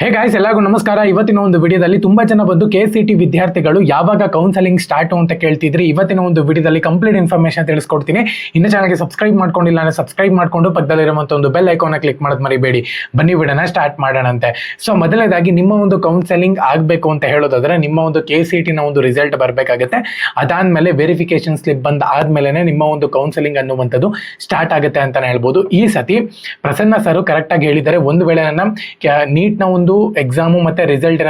Hey guys, ಎಲ್ಲರಿಗೂ ನಮಸ್ಕಾರ. ಇವತ್ತಿನ ಒಂದು ವಿಡಿಯೋದಲ್ಲಿ ತುಂಬಾ ಜನ ಬಂದು KCET ವಿದ್ಯಾರ್ಥಿಗಳು ಯಾವಾಗ ಕೌನ್ಸೆಲಿಂಗ್ ಸ್ಟಾರ್ಟ್ ಅಂತ ಕೇಳ್ತಿದ್ರಿ. ಇವತ್ತಿನ ಒಂದು ವಿಡಿಯೋದಲ್ಲಿ ಕಂಪ್ಲೀಟ್ ಇನ್ಫಾರ್ಮೇಶನ್ ತಿಳಿಸ್ಕೊಡ್ತೀನಿ. ಇನ್ನು ಚಾನಲ್ಗೆ ಸಬ್ಸ್ಕ್ರೈಬ್ ಮಾಡ್ಕೊಂಡಿಲ್ಲ ಅಂದ್ರೆ ಸಬ್ಸ್ಕ್ರೈಬ್ ಮಾಡ್ಕೊಂಡು ಪಕ್ಕದಲ್ಲಿರುವಂತ ಒಂದು ಬೆಲ್ ಐಕಾನ್ ಕ್ಲಿಕ್ ಮಾಡೋದು ಮರಿಬೇಡಿ. ಬನ್ನಿ ವಿಡಿಯೋನ ಸ್ಟಾರ್ಟ್ ಮಾಡೋಣಂತೆ. ಸೊ ಮೊದಲನೇದಾಗಿ ನಿಮ್ಮ ಒಂದು ಕೌನ್ಸೆಲಿಂಗ್ ಆಗಬೇಕು ಅಂತ ಹೇಳೋದಾದ್ರೆ ನಿಮ್ಮ ಒಂದು KCET ನ ಒಂದು ರಿಸಲ್ಟ್ ಬರಬೇಕಾಗುತ್ತೆ. ಅದಾದ್ಮೇಲೆ ವೆರಿಫಿಕೇಶನ್ ಸ್ಲಿಪ್ ಬಂದ ಆದ್ಮೇಲೆ ನಿಮ್ಮ ಒಂದು ಕೌನ್ಸೆಲಿಂಗ್ ಅನ್ನುವಂಥದ್ದು ಸ್ಟಾರ್ಟ್ ಆಗುತ್ತೆ ಅಂತಾನೆ ಹೇಳ್ಬೋದು. ಈ ಸತಿ ಪ್ರಸನ್ನ ಸರ್ ಕರೆಕ್ಟ್ ಆಗಿ ಹೇಳಿದ್ದಾರೆ. ಒಂದು ವೇಳೆ ನನ್ನ ನೀಟ್ ನ ಒಂದು ಎಕ್ಸಾಮು ಮತ್ತೆ ರಿಸಲ್ಟ್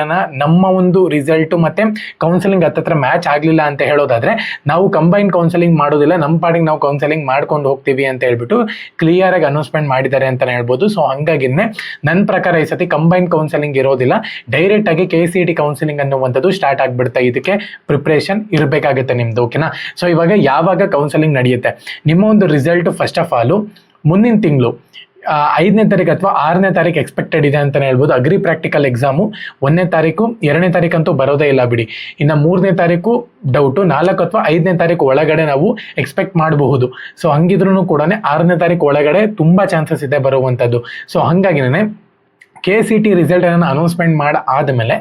ನಮ್ಮ ಒಂದು ರಿಸಲ್ಟ್ ಮತ್ತೆ ಕೌನ್ಸಿಲಿಂಗ್ ಹತ್ತತ್ರ ಮ್ಯಾಚ್ ಆಗ್ಲಿಲ್ಲ ಅಂತ ಹೇಳೋದಾದ್ರೆ ನಾವು ಕಂಬೈನ್ ಕೌನ್ಸಿಲಿಂಗ್ ಮಾಡೋದಿಲ್ಲ, ನಮ್ಮ ಪಾಡಿಗೆ ನಾವು ಕೌನ್ಸಿಲಿಂಗ್ ಮಾಡ್ಕೊಂಡು ಹೋಗ್ತೀವಿ ಅಂತ ಹೇಳ್ಬಿಟ್ಟು ಕ್ಲಿಯರ್ ಆಗಿ ಅನೌನ್ಸ್ಮೆಂಟ್ ಮಾಡಿದ್ದಾರೆ ಅಂತಾನೆ ಹೇಳ್ಬೋದು. ಸೊ ಹಂಗಾಗಿನೇ ನನ್ನ ಪ್ರಕಾರ ಈ ಸತಿ ಕಂಬೈನ್ ಕೌನ್ಸಿಲಿಂಗ್ ಇರೋದಿಲ್ಲ, ಡೈರೆಕ್ಟ್ ಆಗಿ KCET ಕೌನ್ಸಿಲಿಂಗ್ ಅನ್ನುವಂಥದ್ದು ಸ್ಟಾರ್ಟ್ ಆಗ್ಬಿಡುತ್ತೆ. ಇದಕ್ಕೆ ಪ್ರಿಪ್ರೇಷನ್ ಇರಬೇಕಾಗುತ್ತೆ ನಿಮ್ದು, ಓಕೆನಾ. ಸೊ ಇವಾಗ ಯಾವಾಗ ಕೌನ್ಸಿಲಿಂಗ್ ನಡೆಯುತ್ತೆ, ನಿಮ್ಮ ಒಂದು ರಿಸಲ್ಟ್ ಫಸ್ಟ್ ಆಫ್ ಆಲ್ ಮುಂದಿನ ತಿಂಗಳು 5ನೇ ತಾರೀಕು ಅಥವಾ 6ನೇ ತಾರೀಕು ಎಕ್ಸ್ಪೆಕ್ಟೆಡ್ ಇದೆ ಅಂತಾನೆ ಹೇಳ್ಬೋದು. ಅಗ್ರಿ ಪ್ರಾಕ್ಟಿಕಲ್ ಎಕ್ಸಾಮು 1ನೇ ತಾರೀಕು 2ನೇ ತಾರೀಕಂತೂ ಬರೋದೇ ಇಲ್ಲ ಬಿಡಿ. ಇನ್ನು 3ನೇ ತಾರೀಕು ಡೌಟು, 4 ಅಥವಾ 5ನೇ ತಾರೀಕು ಒಳಗಡೆ ನಾವು ಎಕ್ಸ್ಪೆಕ್ಟ್ ಮಾಡಬಹುದು. ಸೊ ಹಂಗಿದ್ರು ಕೂಡ 6ನೇ ತಾರೀಕು ಒಳಗಡೆ ತುಂಬಾ ಚಾನ್ಸಸ್ ಇದೆ ಬರುವಂಥದ್ದು. ಸೊ ಹಂಗಾಗಿನೇ KCET ರಿಸಲ್ಟ್ ಅನೌನ್ಸ್ಮೆಂಟ್ ಆದಮೇಲೆ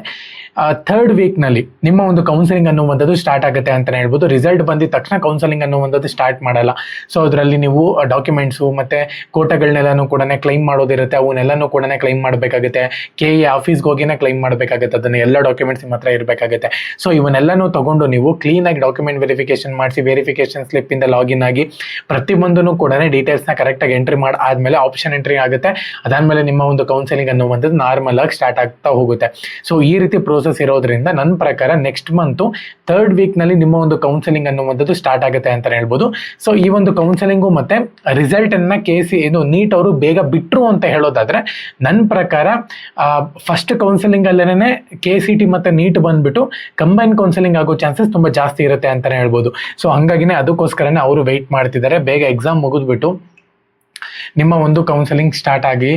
3rd ವೀಕ್ನಲ್ಲಿ ನಿಮ್ಮ ಒಂದು ಕೌನ್ಸಿಲಿಂಗ್ ಅನ್ನುವಂಥದ್ದು ಸ್ಟಾರ್ಟ್ ಆಗುತ್ತೆ ಅಂತಲೇ ಹೇಳ್ಬೋದು. ರಿಸಲ್ಟ್ ಬಂದಿದ ತಕ್ಷಣ ಕೌನ್ಸಿಲಿಂಗ್ ಅನ್ನುವಂಥದ್ದು ಸ್ಟಾರ್ಟ್ ಮಾಡಲ್ಲ. ಸೊ ಅದರಲ್ಲಿ ನೀವು ಡಾಕ್ಯುಮೆಂಟ್ಸು ಮತ್ತು ಕೋಟಗಳನ್ನೆಲ್ಲನೂ ಕೂಡ ಕ್ಲೈಮ್ ಮಾಡೋದಿರುತ್ತೆ, ಅವನ್ನೆಲ್ಲನೂ ಕೂಡ ಕ್ಲೈಮ್ ಮಾಡಬೇಕಾಗುತ್ತೆ. KE ಆಫೀಸ್ಗೆ ಹೋಗಿನೇ ಕ್ಲೈಮ್ ಮಾಡಬೇಕಾಗುತ್ತೆ, ಅದನ್ನು ಎಲ್ಲ ಡಾಕ್ಯುಮೆಂಟ್ಸ್ ನಿಮ್ಮ ಹತ್ರ ಇರಬೇಕಾಗುತ್ತೆ. ಸೊ ಇವನ್ನೆಲ್ಲನೂ ತೊಗೊಂಡು ನೀವು ಕ್ಲೀನಾಗಿ ಡಾಕ್ಯುಮೆಂಟ್ ವೆರಿಫಿಕೇಶನ್ ಮಾಡಿಸಿ, ವೆರಿಫಿಕೇಶನ್ ಸ್ಲಿಪ್ಪಿಂದ ಲಾಗಿನ್ ಆಗಿ ಪ್ರತಿಯೊಂದನ್ನು ಕೂಡ ಡೀಟೇಲ್ಸ್ನ ಕರೆಕ್ಟಾಗಿ ಎಂಟ್ರಿ ಮಾಡಿ ಆದಮೇಲೆ ಆಪ್ಷನ್ ಎಂಟ್ರಿ ಆಗುತ್ತೆ. ಅದಾದಮೇಲೆ ನಿಮ್ಮ ಒಂದು ಕೌನ್ಸಿಲಿಂಗ್ ಅನ್ನುವಂಥದ್ದು ನಾರ್ಮಲ್ ಆಗಿ ಸ್ಟಾರ್ಟ್ ಆಗ್ತಾ ಹೋಗುತ್ತೆ. ಸೊ ಈ ರೀತಿ ಪ್ರೋಸೆಸ್ ಇರೋದ್ರಿಂದ ನನ್ನ ಪ್ರಕಾರ ನೆಕ್ಸ್ಟ್ ಮಂತ್ 3rd ವೀಕ್ನಲ್ಲಿ ನಿಮ್ಮ ಒಂದು ಕೌನ್ಸಿಲಿಂಗ್ ಅನ್ನುವಂಥದ್ದು ಸ್ಟಾರ್ಟ್ ಆಗುತ್ತೆ ಅಂತ ಹೇಳ್ಬೋದು. ಸೊ ಈ ಒಂದು ಕೌನ್ಸಿಲಿಂಗು ಮತ್ತೆ ರಿಸಲ್ಟ್ ಅನ್ನ ನೀಟ್ ಅವರು ಬೇಗ ಬಿಟ್ರು ಅಂತ ಹೇಳೋದಾದ್ರೆ ನನ್ನ ಪ್ರಕಾರ ಫಸ್ಟ್ ಕೌನ್ಸಿಲಿಂಗ್ ಅಲ್ಲೇನೆ KCET ಮತ್ತೆ ನೀಟ್ ಬಂದ್ಬಿಟ್ಟು ಕಂಬೈನ್ ಕೌನ್ಸಿಲಿಂಗ್ ಆಗೋ ಚಾನ್ಸಸ್ ತುಂಬಾ ಜಾಸ್ತಿ ಇರುತ್ತೆ ಅಂತಾನೆ ಹೇಳ್ಬೋದು. ಸೊ ಹಂಗಾಗಿನೇ ಅದಕ್ಕೋಸ್ಕರನೇ ಅವರು ವೆಯ್ಟ್ ಮಾಡ್ತಿದ್ದಾರೆ, ಬೇಗ ಎಕ್ಸಾಮ್ ಮುಗಿದ್ಬಿಟ್ಟು ನಿಮ್ಮ ಒಂದು ಕೌನ್ಸಿಲಿಂಗ್ ಸ್ಟಾರ್ಟ್ ಆಗಿ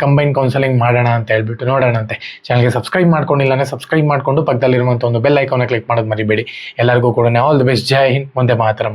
ಕಂಬೈನ್ ಕೌನ್ಸಿಲಿಂಗ್ ಮಾಡೋಣ ಅಂತ ಹೇಳ್ಬಿಟ್ಟು ನೋಡೋಣಂತೆ. ಚಾನಲ್ಗೆ ಸಬ್ಸ್ಕ್ರೈಬ್ ಮಾಡ್ಕೊಂಡಿಲ್ಲ ಅಂದರೆ ಸಬ್ಸ್ಕ್ರೈಬ್ ಮಾಡಿಕೊಂಡು ಪಕ್ಕದಲ್ಲಿರುವಂಥ ಒಂದು ಬೆಲ್ ಐಕಾನ್ ಕ್ಲಿಕ್ ಮಾಡೋದು ಮರಿಬೇಡಿ. ಎಲ್ಲರಿಗೂ ಕೂಡ ಆಲ್ ದಿ ಬೆಸ್ಟ್. ಜೈ ಹಿಂದ್, ಮುಂದೆ ಮಾತರಂ.